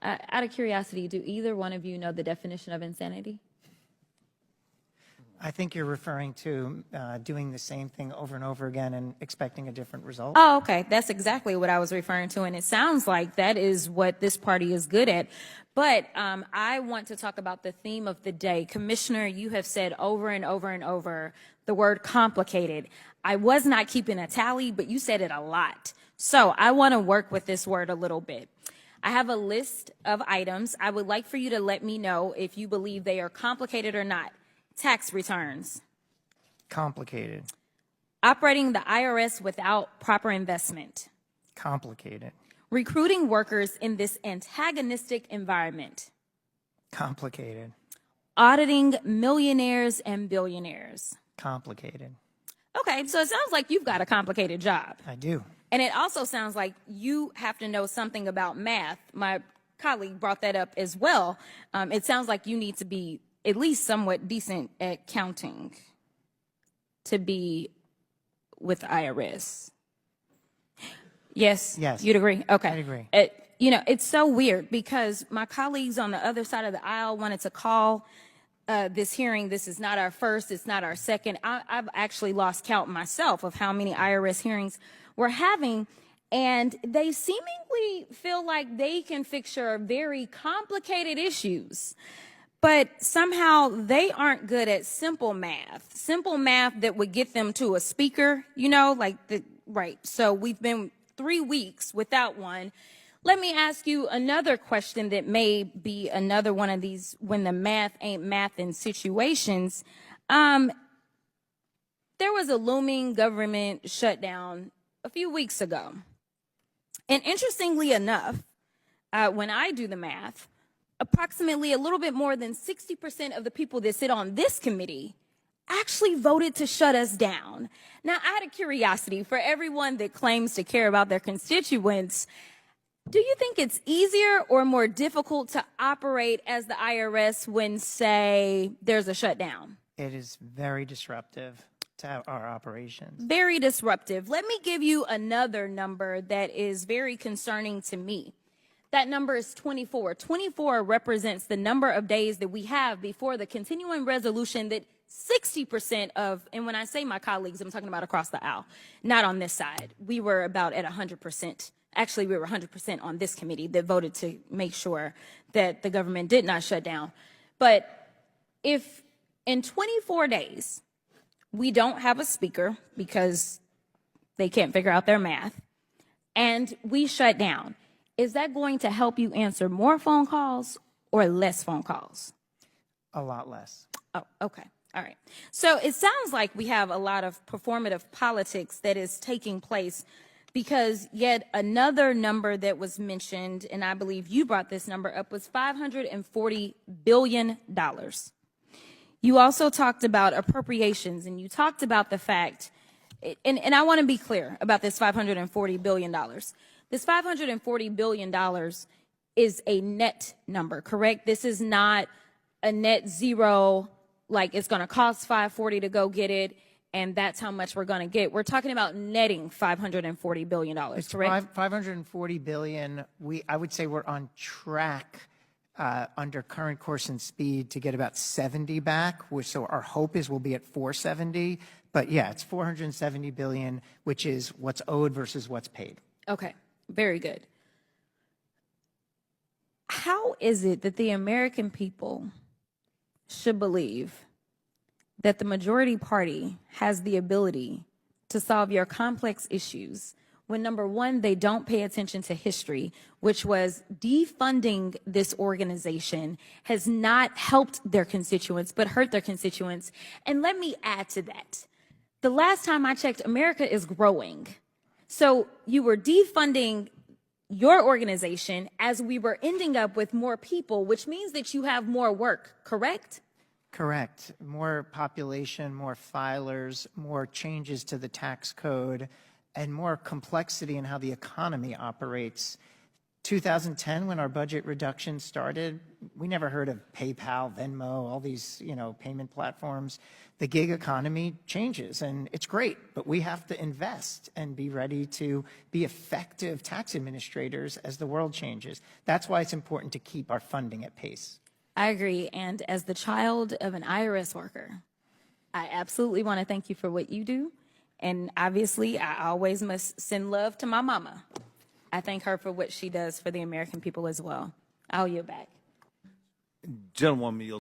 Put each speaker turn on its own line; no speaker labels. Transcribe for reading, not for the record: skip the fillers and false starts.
Out of curiosity, do either one of you know the definition of insanity?
I think you're referring to doing the same thing over and over again and expecting a different result.
Oh, okay. That's exactly what I was referring to. And it sounds like that is what this party is good at. But I want to talk about the theme of the day. Commissioner, you have said over and over and over the word complicated. I was not keeping a tally, but you said it a lot. So I want to work with this word a little bit. I have a list of items. I would like for you to let me know if you believe they are complicated or not. Tax returns.
Complicated.
Operating the IRS without proper investment.
Complicated.
Recruiting workers in this antagonistic environment.
Complicated.
Auditing millionaires and billionaires.
Complicated.
Okay, so it sounds like you've got a complicated job.
I do.
And it also sounds like you have to know something about math. My colleague brought that up as well. It sounds like you need to be at least somewhat decent at counting to be with IRS. Yes?
Yes.
You'd agree? Okay.
I agree.
You know, it's so weird because my colleagues on the other side of the aisle wanted to call this hearing. This is not our first. It's not our second. I've actually lost count myself of how many IRS hearings we're having. And they seemingly feel like they can fix your very complicated issues. But somehow they aren't good at simple math that would get them to a speaker, you know, right. So we've been 3 weeks without one. Let me ask you another question that may be another one of these when the math ain't math in situations. There was a looming government shutdown a few weeks ago. And interestingly enough, when I do the math, approximately a little bit more than 60% of the people that sit on this committee actually voted to shut us down. Now, out of curiosity, for everyone that claims to care about their constituents, do you think it's easier or more difficult to operate as the IRS when, say, there's a shutdown?
It is very disruptive to our operations.
Very disruptive. Let me give you another number that is very concerning to me. That number is 24. 24 represents the number of days that we have before the continuing resolution that 60% of, and when I say my colleagues, I'm talking about across the aisle, not on this side. We were about at 100%. Actually, we were 100% on this committee that voted to make sure that the government did not shut down. But if in 24 days, we don't have a speaker because they can't figure out their math, and we shut down, is that going to help you answer more phone calls or less phone calls?
A lot less.
Oh, okay. All right. So it sounds like we have a lot of performative politics that is taking place because yet another number that was mentioned, and I believe you brought this number up, was $540 billion. You also talked about appropriations, and you talked about the fact, and I want to be clear about this $540 billion. This $540 billion is a net number, correct? This is not a net zero, like it's going to cost $540 to go get it, and that's how much we're going to get. We're talking about netting $540 billion, correct?
$540 billion. I would say we're on track under current course and speed to get about 70 back, so our hope is we'll be at 470. But yeah, it's $470 billion, which is what's owed versus what's paid.
Okay. Very good. How is it that the American people should believe that the majority party has the ability to solve your complex issues when, number one, they don't pay attention to history, which was defunding this organization has not helped their constituents, but hurt their constituents? And let me add to that. The last time I checked, America is growing. So you were defunding your organization as we were ending up with more people, which means that you have more work, correct?
Correct. More population, more filers, more changes to the tax code, and more complexity in how the economy operates 2010, when our budget reduction started, we never heard of PayPal, Venmo, all these, payment platforms. The gig economy changes, and it's great, but we have to invest and be ready to be effective tax administrators as the world changes. That's why it's important to keep our funding at pace.
I agree. And as the child of an IRS worker, I absolutely want to thank you for what you do. And obviously, I always must send love to my mama. I thank her for what she does for the American people as well. I'll yield back.
Gentlewoman,